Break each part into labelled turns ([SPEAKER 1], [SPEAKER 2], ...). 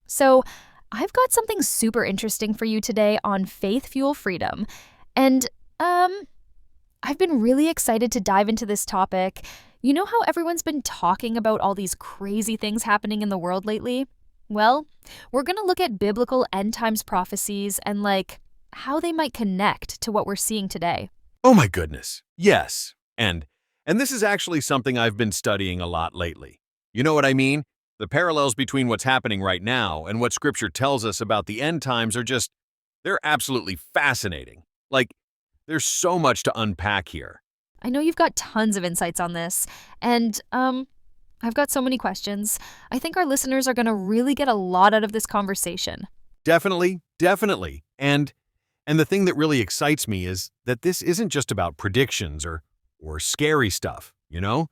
[SPEAKER 1] So, I've got something super interesting for you today on faith fuel freedom. And, um, I've been really excited to dive into this topic. You know how everyone's been talking about all these crazy things happening in the world lately? Well, we're going to look at biblical end times prophecies and, how they might connect to what we're seeing today.
[SPEAKER 2] Oh my goodness. Yes. And this is actually something I've been studying a lot lately. You know what I mean? The parallels between what's happening right now and what scripture tells us about the end times are just they're absolutely fascinating. Like there's so much to unpack here.
[SPEAKER 1] I know you've got tons of insights on this, and, I've got so many questions. I think our listeners are going to really get a lot out of this conversation.
[SPEAKER 2] Definitely, definitely. And the thing that really excites me is that this isn't just about predictions or scary stuff, you know?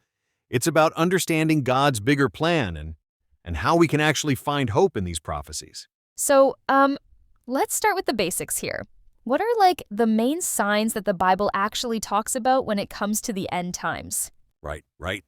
[SPEAKER 2] It's about understanding God's bigger plan and how we can actually find hope in these prophecies.
[SPEAKER 1] So, let's start with the basics here. What are, the main signs that the Bible actually talks about when it comes to the end times?
[SPEAKER 2] Right, right.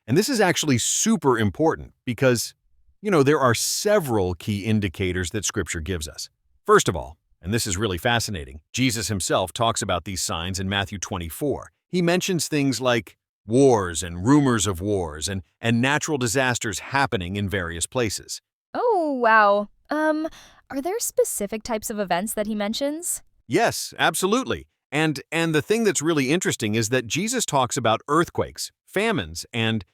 [SPEAKER 2] And this is actually super important because, there are several key indicators that Scripture gives us. First of all, and this is really fascinating, Jesus himself talks about these signs in Matthew 24. He mentions things like wars and rumors of wars and natural disasters happening in various places.
[SPEAKER 1] Oh, wow. Are there specific types of events that he mentions?
[SPEAKER 2] Yes, absolutely. And the thing that's really interesting is that Jesus talks about earthquakes, famines, and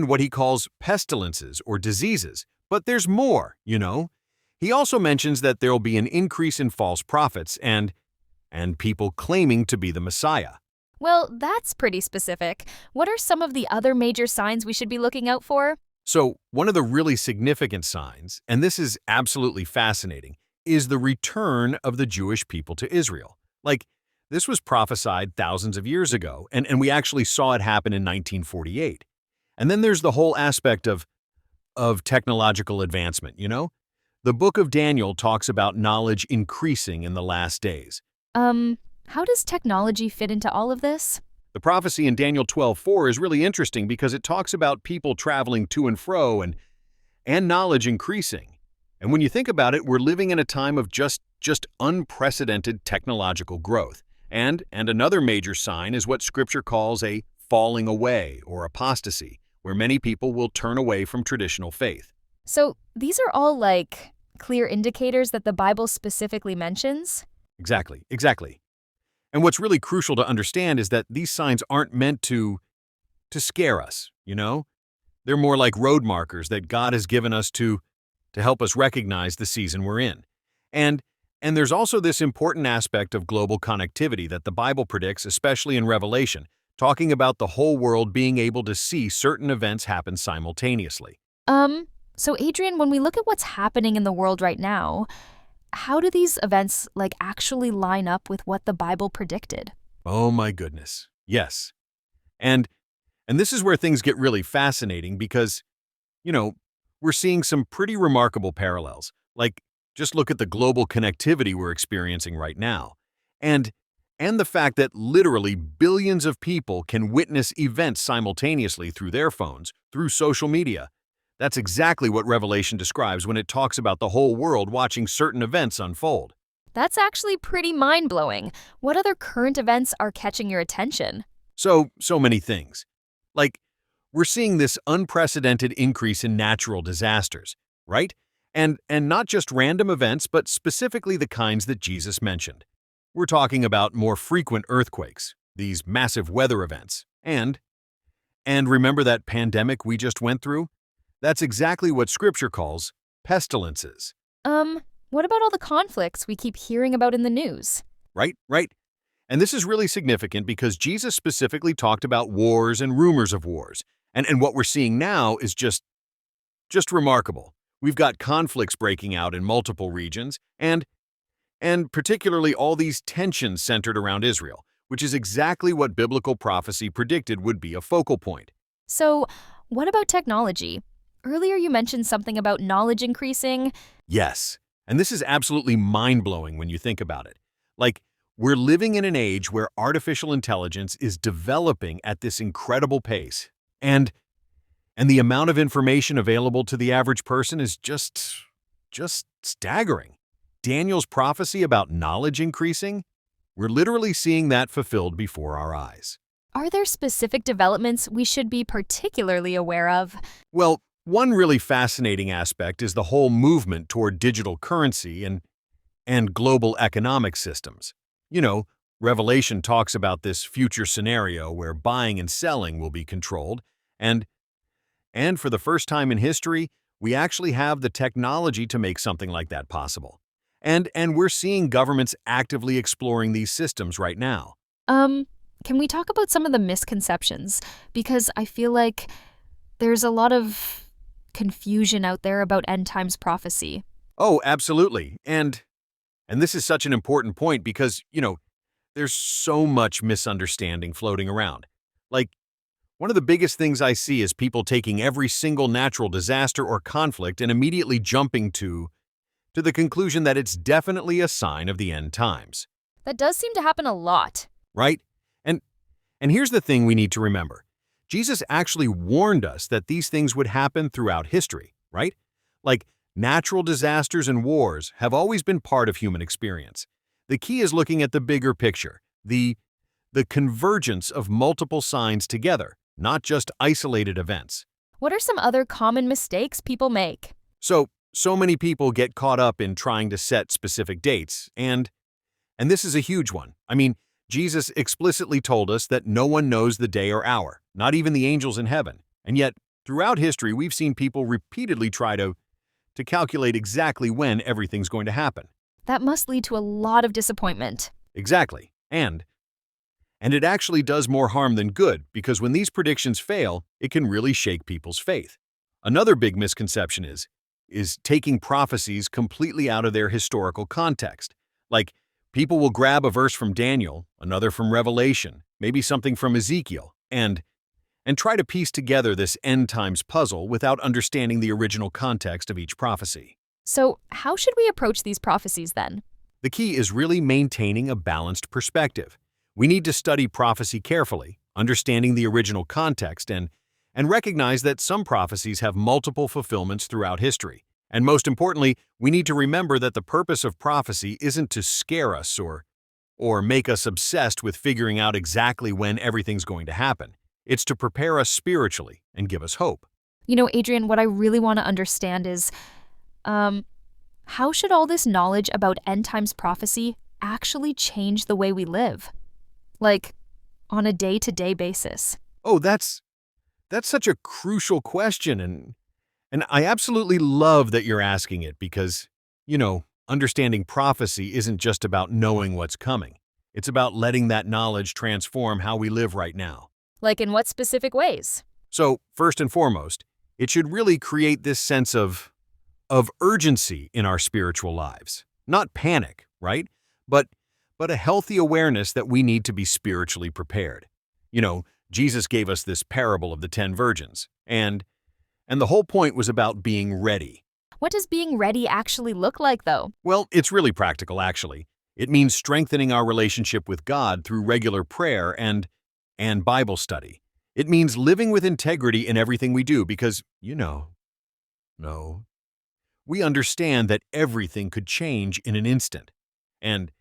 [SPEAKER 2] what he calls pestilences or diseases. But there's more, He also mentions that there'll be an increase in false prophets and people claiming to be the Messiah.
[SPEAKER 1] Well, that's pretty specific. What are some of the other major signs we should be looking out for?
[SPEAKER 2] So, one of the really significant signs, and this is absolutely fascinating, is the return of the Jewish people to Israel. This was prophesied thousands of years ago, and we actually saw it happen in 1948. And then there's the whole aspect of technological advancement, The book of Daniel talks about knowledge increasing in the last days.
[SPEAKER 1] How does technology fit into all of this?
[SPEAKER 2] The prophecy in Daniel 12:4 is really interesting because it talks about people traveling to and fro and knowledge increasing. And when you think about it, we're living in a time of just unprecedented technological growth. And another major sign is what Scripture calls a falling away or apostasy, where many people will turn away from traditional faith.
[SPEAKER 1] So, these are all clear indicators that the Bible specifically mentions?
[SPEAKER 2] Exactly, exactly. And what's really crucial to understand is that these signs aren't meant to scare us, They're more like road markers that God has given us to help us recognize the season we're in. And there's also this important aspect of global connectivity that the Bible predicts, especially in Revelation, talking about the whole world being able to see certain events happen simultaneously.
[SPEAKER 1] So Adrian, when we look at what's happening in the world right now, how do these events actually line up with what the Bible predicted?
[SPEAKER 2] Oh my goodness. Yes. And this is where things get really fascinating because, we're seeing some pretty remarkable parallels. Just look at the global connectivity we're experiencing right now. And the fact that literally billions of people can witness events simultaneously through their phones, through social media. That's exactly what Revelation describes when it talks about the whole world watching certain events unfold.
[SPEAKER 1] That's actually pretty mind-blowing. What other current events are catching your attention?
[SPEAKER 2] So many things. We're seeing this unprecedented increase in natural disasters, right? And not just random events, but specifically the kinds that Jesus mentioned. We're talking about more frequent earthquakes, these massive weather events, and remember that pandemic we just went through? That's exactly what Scripture calls pestilences.
[SPEAKER 1] What about all the conflicts we keep hearing about in the news?
[SPEAKER 2] Right, right. And this is really significant because Jesus specifically talked about wars and rumors of wars. And what we're seeing now is just remarkable. We've got conflicts breaking out in multiple regions, and particularly all these tensions centered around Israel, which is exactly what biblical prophecy predicted would be a focal point.
[SPEAKER 1] So, what about technology? Earlier you mentioned something about knowledge increasing.
[SPEAKER 2] Yes, and this is absolutely mind-blowing when you think about it. We're living in an age where artificial intelligence is developing at this incredible pace. And the amount of information available to the average person is just just staggering. Daniel's prophecy about knowledge increasing, we're literally seeing that fulfilled before our eyes.
[SPEAKER 1] Are there specific developments we should be particularly aware of?
[SPEAKER 2] Well, one really fascinating aspect is the whole movement toward digital currency and global economic systems. You know, Revelation talks about this future scenario where buying and selling will be controlled, and for the first time in history, we actually have the technology to make something like that possible. And we're seeing governments actively exploring these systems right now.
[SPEAKER 1] Um, can we talk about some of the misconceptions? Because I feel like there's a lot of confusion out there about end times prophecy.
[SPEAKER 2] Oh, absolutely. And this is such an important point because, there's so much misunderstanding floating around. Like, one of the biggest things I see is people taking every single natural disaster or conflict and immediately jumping to the conclusion that it's definitely a sign of the end times,
[SPEAKER 1] That does seem to happen a lot.
[SPEAKER 2] right? And and here's the thing we need to remember. Jesus actually warned us that these things would happen throughout history, right? Like, natural disasters and wars have always been part of human experience. The key is looking at the bigger picture, the convergence of multiple signs together, not just isolated events.
[SPEAKER 1] What are some other common mistakes people make?
[SPEAKER 2] So many people get caught up in trying to set specific dates, and this is a huge one. I mean, Jesus explicitly told us that no one knows the day or hour, not even the angels in heaven. And yet, throughout history, we've seen people repeatedly try to calculate exactly when everything's going to happen.
[SPEAKER 1] That must lead to a lot of disappointment.
[SPEAKER 2] Exactly. And it actually does more harm than good because when these predictions fail, it can really shake people's faith. Another big misconception is taking prophecies completely out of their historical context. Like, people will grab a verse from Daniel, another from Revelation, maybe something from Ezekiel, and try to piece together this end times puzzle without understanding the original context of each prophecy.
[SPEAKER 1] So, how should we approach these prophecies then?
[SPEAKER 2] The key is really maintaining a balanced perspective. We need to study prophecy carefully, understanding the original context, and recognize that some prophecies have multiple fulfillments throughout history. And most importantly, we need to remember that the purpose of prophecy isn't to scare us or make us obsessed with figuring out exactly when everything's going to happen. It's to prepare us spiritually and give us hope.
[SPEAKER 1] Adrian, what I really want to understand is how should all this knowledge about end times prophecy actually change the way we live? Like, on a day-to-day basis.
[SPEAKER 2] Oh, that's such a crucial question, and I absolutely love that you're asking it because, understanding prophecy isn't just about knowing what's coming. It's about letting that knowledge transform how we live right now.
[SPEAKER 1] Like, in what specific ways?
[SPEAKER 2] So, first and foremost, it should really create this sense of urgency in our spiritual lives. Not panic, right? But a healthy awareness that we need to be spiritually prepared. Jesus gave us this parable of the 10 virgins, and the whole point was about being ready.
[SPEAKER 1] What does being ready actually look like, though?
[SPEAKER 2] Well, it's really practical, actually. It means strengthening our relationship with God through regular prayer and Bible study. It means living with integrity in everything we do because, we understand that everything could change in an instant. And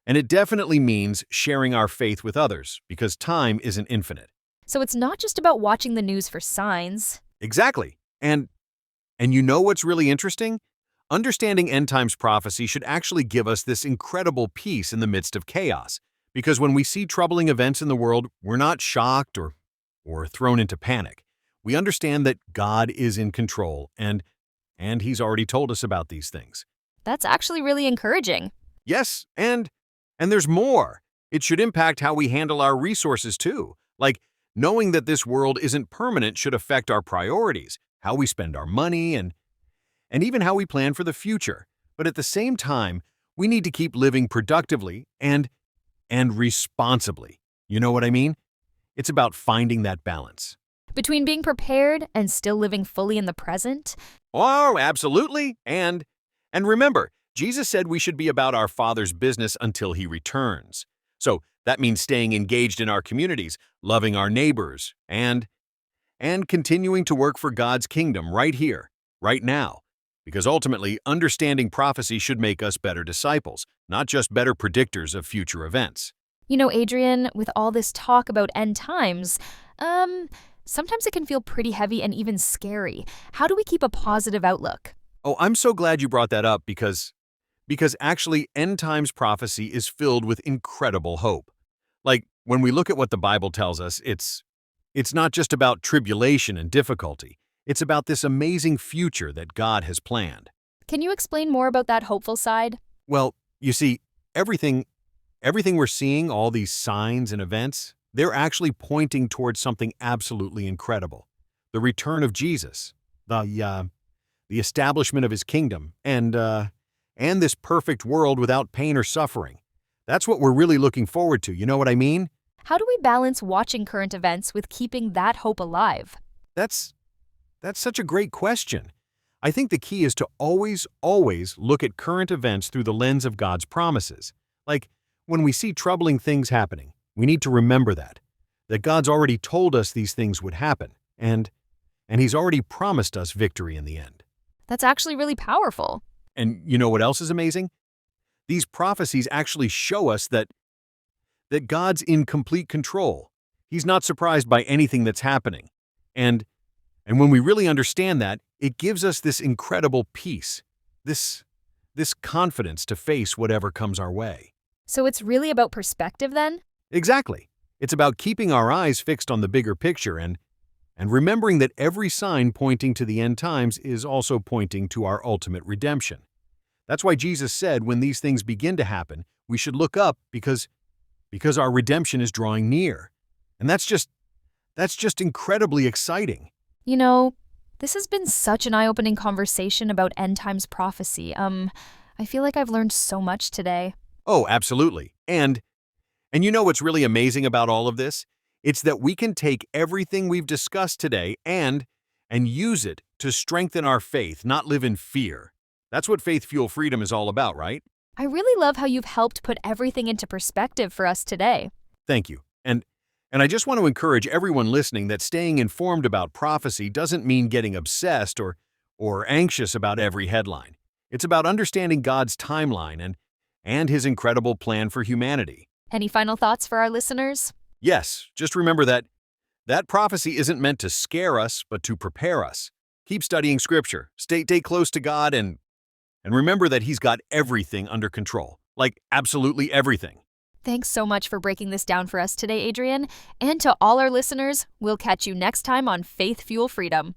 [SPEAKER 2] it definitely means sharing our faith with others because time isn't infinite.
[SPEAKER 1] So it's not just about watching the news for signs.
[SPEAKER 2] Exactly. And you know what's really interesting? Understanding end times prophecy should actually give us this incredible peace in the midst of chaos. Because when we see troubling events in the world, we're not shocked or thrown into panic. We understand that God is in control and He's already told us about these things.
[SPEAKER 1] That's actually really encouraging.
[SPEAKER 2] Yes, and there's more. It should impact how we handle our resources too. Like, knowing that this world isn't permanent should affect our priorities, how we spend our money, and even how we plan for the future. But at the same time, we need to keep living productively and responsibly. You know what I mean? It's about finding that balance.
[SPEAKER 1] Between being prepared and still living fully in the present?
[SPEAKER 2] Oh, absolutely. And remember, Jesus said we should be about our Father's business until He returns. So that means staying engaged in our communities, loving our neighbors, and continuing to work for God's kingdom right here, right now. because ultimately, understanding prophecy should make us better disciples, not just better predictors of future events.
[SPEAKER 1] You know, Adrian, with all this talk about end times, sometimes it can feel pretty heavy and even scary. How do we keep a positive outlook?
[SPEAKER 2] Oh, I'm so glad you brought that up because actually end times prophecy is filled with incredible hope. Like when we look at what the Bible tells us, it's not just about tribulation and difficulty. It's about this amazing future that God has planned.
[SPEAKER 1] Can you explain more about that hopeful side?
[SPEAKER 2] Well, you see, everything everything we're seeing, all these signs and events, they're actually pointing towards something absolutely incredible. The return of Jesus, the establishment of his kingdom, and this perfect world without pain or suffering. That's what we're really looking forward to. You know what I mean?
[SPEAKER 1] How do we balance watching current events with keeping that hope alive?
[SPEAKER 2] That's that's such a great question. I think the key is to always look at current events through the lens of God's promises. Like when we see troubling things happening, we need to remember that God's already told us these things would happen, and he's already promised us victory in the end.
[SPEAKER 1] That's actually really powerful.
[SPEAKER 2] And you know what else is amazing? These prophecies actually show us that God's in complete control. He's not surprised by anything that's happening. And and when we really understand that, it gives us this incredible peace, this confidence to face whatever comes our way.
[SPEAKER 1] So it's really about perspective then?
[SPEAKER 2] Exactly. It's about keeping our eyes fixed on the bigger picture and remembering that every sign pointing to the end times is also pointing to our ultimate redemption. That's why Jesus said when these things begin to happen, we should look up because our redemption is drawing near. And that's just incredibly exciting.
[SPEAKER 1] You know, this has been such an eye-opening conversation about end times prophecy. I feel like I've learned so much today.
[SPEAKER 2] Oh, absolutely. And you know what's really amazing about all of this? It's that we can take everything we've discussed today and use it to strengthen our faith, not live in fear. That's what Faith Fuel Freedom is all about, right?
[SPEAKER 1] I really love how you've helped put everything into perspective for us today.
[SPEAKER 2] Thank you. And I just want to encourage everyone listening that staying informed about prophecy doesn't mean getting obsessed or anxious about every headline. It's about understanding God's timeline and his incredible plan for humanity.
[SPEAKER 1] Any final thoughts for our listeners?
[SPEAKER 2] Yes, just remember that prophecy isn't meant to scare us, but to prepare us. Keep studying Scripture, stay close to God, and remember that He's got everything under control. Like, absolutely everything.
[SPEAKER 1] Thanks so much for breaking this down for us today, Adrian. And to all our listeners, we'll catch you next time on Faith Fuel Freedom.